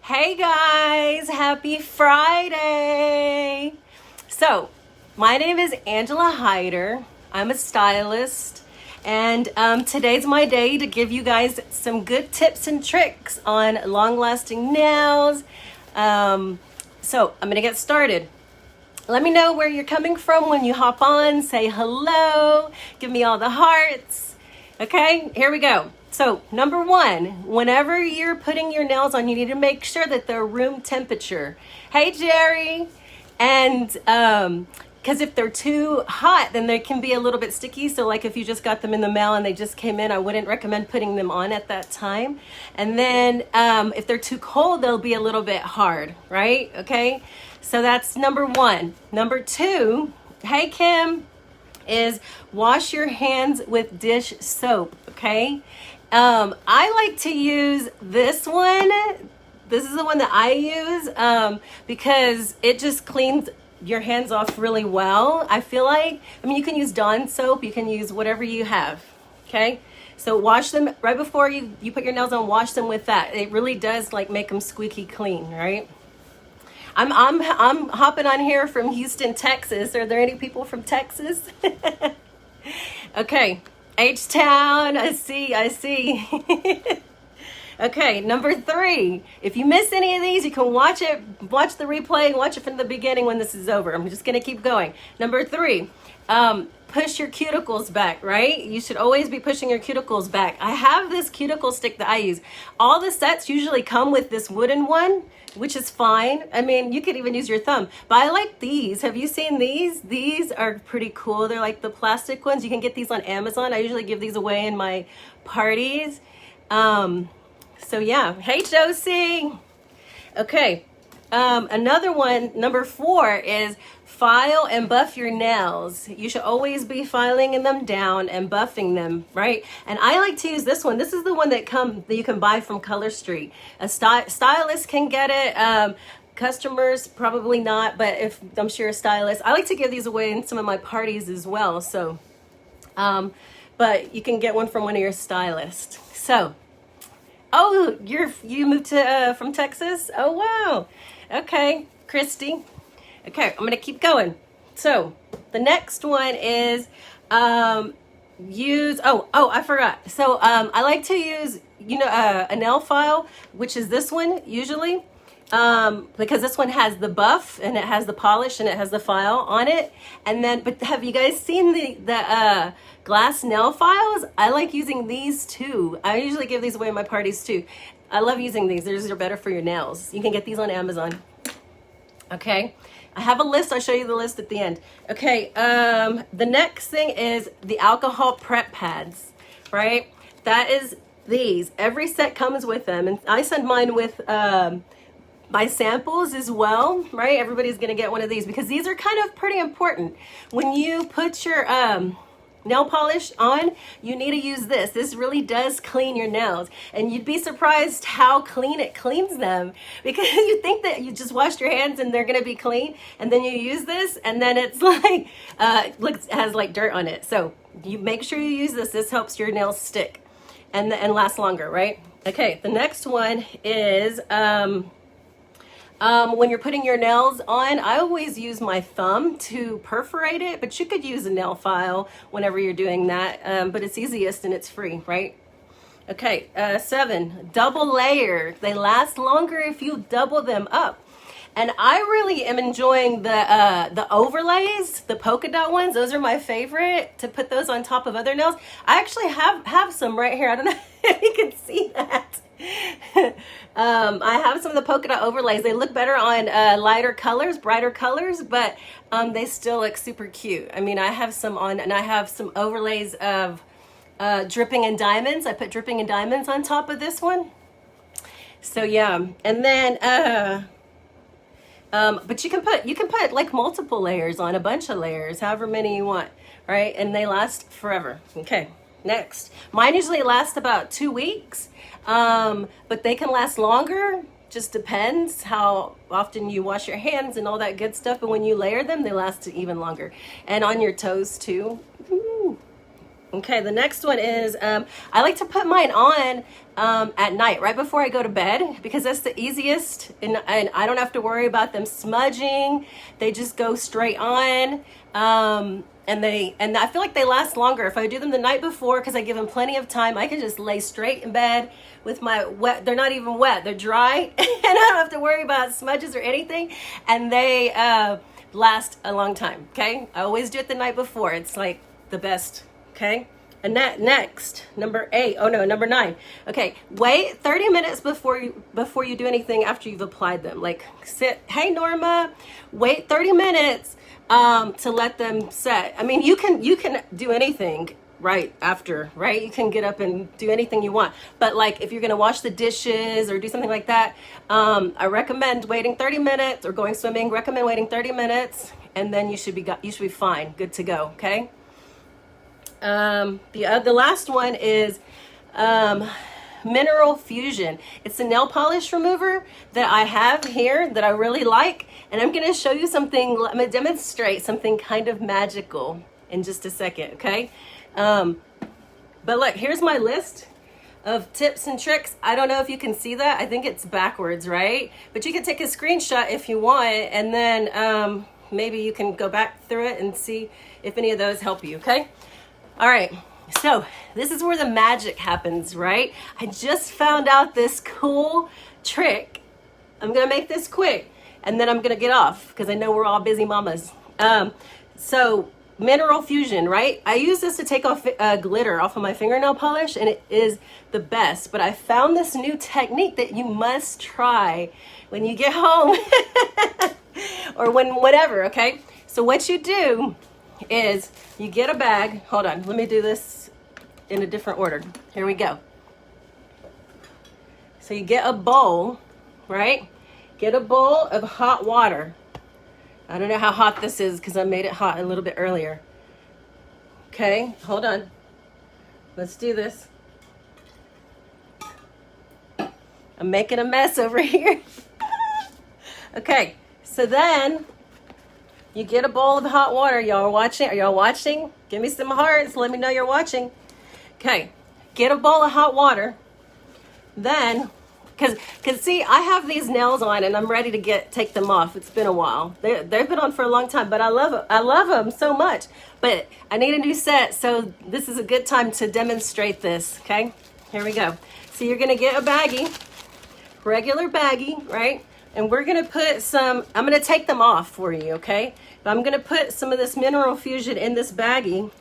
Hey guys, happy Friday. So, my name is Angela Hyder. I'm a stylist, and today's my day to give you guys some good tips and tricks on long lasting nails. So, I'm gonna get started. Let me know where you're coming from when you hop on. Say hello, give me all the hearts. Okay, here we go. So, number one, whenever you're putting your nails on, you need to make sure that they're room temperature. Hey, Jerry. And because if they're too hot, then they can be a little bit sticky. So, like if you just got them in the mail and they just came in, I wouldn't recommend putting them on at that time. And then if they're too cold, they'll be a little bit hard, right? Okay, so that's number one. Number two, hey, Kim, is wash your hands with dish soap, okay? I like to use this one. This is the one that I use because it just cleans your hands off really well. I feel like, you can use Dawn soap, you can use whatever you have, okay? So wash them right before you put your nails on, wash them with that. It really does like make them squeaky clean, right? I'm hopping on here from Houston, Texas. Are there any people from Texas? Okay, H-Town, I see. Okay, number three. If you miss any of these, you can watch the replay and watch it from the beginning when this is over. I'm just gonna keep going. Number three, push your cuticles back, right? You should always be pushing your cuticles back. I have this cuticle stick that I use. All the sets usually come with this wooden one, which is fine. You could even use your thumb, but I like these. Have you seen these? These are pretty cool. They're like the plastic ones. You can get these on Amazon. I usually give these away in my parties. So yeah, hey Josie. Okay, another one, number four, is file and buff your nails. You should always be filing them down and buffing them, right? And I like to use this one. This is the one that you can buy from Color Street. A stylist can get it. Customers probably not, but if I'm sure a stylist. I like to give these away in some of my parties as well. So, but you can get one from one of your stylists. So. Oh, you moved to from Texas? Oh wow. Okay, Christy. Okay, I'm gonna keep going. So the next one is use. I forgot. So I like to use a nail file, which is this one usually. Because this one has the buff and it has the polish and it has the file on it. And then, but have you guys seen the glass nail files? I like using these too. I usually give these away at my parties too. I love using these. These are better for your nails. You can get these on Amazon. Okay. I have a list. I'll show you the list at the end. Okay. The next thing is the alcohol prep pads, right? That is these. Every set comes with them. And I send mine with, my samples as well, right? Everybody's gonna get one of these because these are kind of pretty important. When you put your nail polish on, you need to use this. This really does clean your nails, and you'd be surprised how clean it cleans them, because you think that you just washed your hands and they're gonna be clean, and then you use this and then it's like has like dirt on it. So you make sure you use this. This helps your nails stick and last longer, right? Okay, the next one is when you're putting your nails on, I always use my thumb to perforate it, but you could use a nail file whenever you're doing that, but it's easiest and it's free, right? Okay, 7, double layer. They last longer if you double them up. And I really am enjoying the overlays, the polka dot ones. Those are my favorite, to put those on top of other nails. I actually have some right here. I don't know if you can see that. I have some of the polka dot overlays. They look better on lighter colors, brighter colors, but they still look super cute. I have some on, and I have some overlays of dripping in diamonds. I put dripping in diamonds on top of this one. So yeah, and then but you can put like multiple layers on, a bunch of layers, however many you want, right? And they last forever. Okay. Next, mine usually last about 2 weeks, but they can last longer. Just depends how often you wash your hands and all that good stuff. But when you layer them, they last even longer. And on your toes too. Ooh. Okay, the next one is I like to put mine on at night, right before I go to bed, because that's the easiest, and I don't have to worry about them smudging. They just go straight on, and I feel like they last longer if I do them the night before, because I give them plenty of time. I can just lay straight in bed with my wet. They're not even wet; they're dry, and I don't have to worry about smudges or anything, and they last a long time. Okay, I always do it the night before. It's like the best. Okay, and that next, number 8. Oh no, number 9. Okay, wait 30 minutes before you do anything after you've applied them. Like sit, hey Norma, wait 30 minutes to let them set. I mean, you can do anything right after, right? You can get up and do anything you want. But like if you're gonna wash the dishes or do something like that, I recommend waiting 30 minutes, or going swimming, recommend waiting 30 minutes, and then you should be fine, good to go. Okay. The last one is Mineral Fusion. It's a nail polish remover that I have here that I really like, and I'm going to show you something. I'm going to demonstrate something kind of magical in just a second, okay? But look, here's my list of tips and tricks. I don't know if you can see that. I think it's backwards, right? But you can take a screenshot if you want, and then maybe you can go back through it and see if any of those help you, okay? All right, so this is where the magic happens, right? I just found out this cool trick. I'm gonna make this quick, and then I'm gonna get off because I know we're all busy mamas. So Mineral Fusion, right? I use this to take off glitter off of my fingernail polish, and it is the best. But I found this new technique that you must try when you get home or whatever, okay? So what you do is you get a bag. Hold on, let me do this in a different order. Here we go. So you get a bowl, right? Get a bowl of hot water. I don't know how hot this is because I made it hot a little bit earlier. Okay, hold on. Let's do this. I'm making a mess over here. Okay, so then you get a bowl of hot water. Y'all are watching? Are y'all watching? Give me some hearts. Let me know you're watching. Okay. Get a bowl of hot water. Then, because see, I have these nails on and I'm ready to take them off. It's been a while. They've been on for a long time, but I love them so much. But I need a new set, so this is a good time to demonstrate this. Okay. Here we go. So you're gonna get a baggie, regular baggie, right? And we're gonna put some, I'm gonna take them off for you, okay? But I'm gonna put some of this Mineral Fusion in this baggie,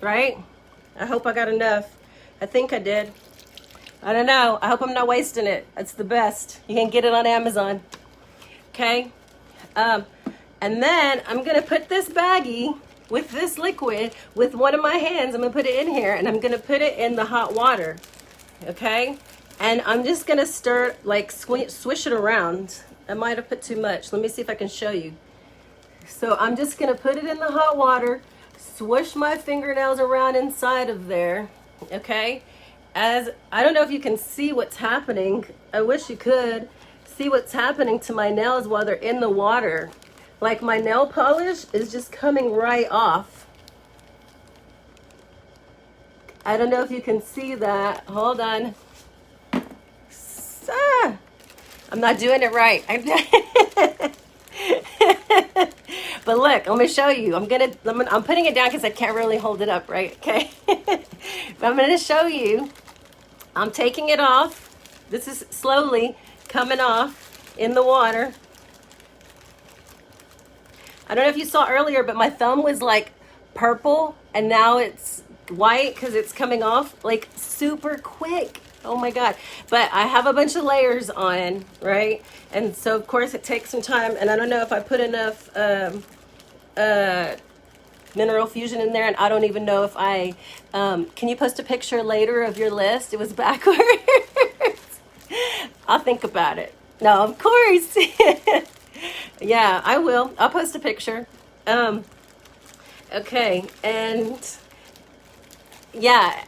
right? I hope I got enough. I think I did. I don't know. I hope I'm not wasting it. It's the best. You can get it on Amazon, okay? And then I'm gonna put this baggie with this liquid with one of my hands. I'm gonna put it in here, and I'm gonna put it in the hot water, okay? And I'm just gonna stir, like swish it around. I might have put too much. Let me see if I can show you. So I'm just gonna put it in the hot water, swish my fingernails around inside of there, okay? As, I don't know if you can see what's happening. I wish you could see what's happening to my nails while they're in the water. Like my nail polish is just coming right off. I don't know if you can see that. Hold on. I'm not doing it right. But look, let me show you. I'm putting it down because I can't really hold it up, right? Okay. But I'm going to show you. I'm taking it off. This is slowly coming off in the water. I don't know if you saw earlier, but my thumb was like purple and now it's white because it's coming off like super quick. Oh my God. But I have a bunch of layers on, right? And so of course it takes some time, and I don't know if I put enough Mineral Fusion in there, and I don't even know if I, can you post a picture later of your list? It was backwards. I'll think about it. No, of course. Yeah, I will. I'll post a picture. Okay, and yeah,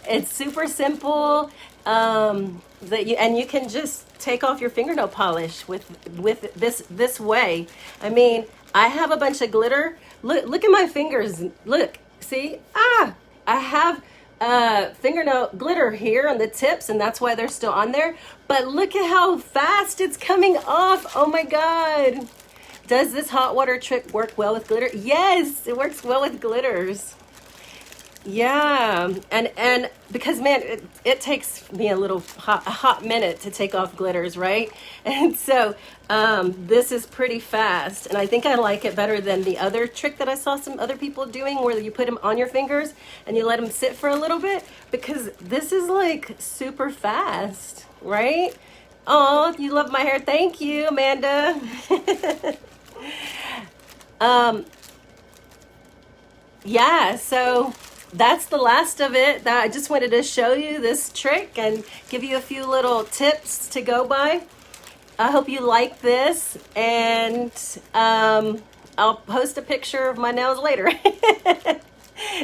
it's super simple. You can just take off your fingernail polish with this way. I mean, I have a bunch of glitter. Look at my fingers. Look, see? Ah, I have fingernail glitter here on the tips, and that's why they're still on there. But look at how fast it's coming off. Oh my God. Does this hot water trick work well with glitter? Yes, it works well with glitters. Yeah, and because man, it takes me a hot minute to take off glitters, right? And so this is pretty fast, and I think I like it better than the other trick that I saw some other people doing, where you put them on your fingers and you let them sit for a little bit, because this is like super fast, right? Oh, you love my hair. Thank you, Amanda. Yeah, so that's the last of it. That I just wanted to show you this trick and give you a few little tips to go by. I hope you like this, and I'll post a picture of my nails later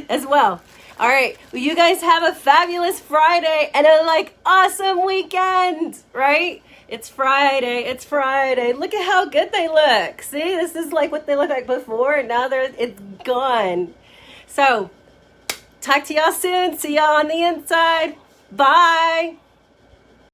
as well. All right, well, you guys have a fabulous Friday and a awesome weekend, right? It's Friday. It's Friday. Look at how good they look. See, this is like what they looked like before, and now it's gone. So, talk to y'all soon. See y'all on the inside. Bye.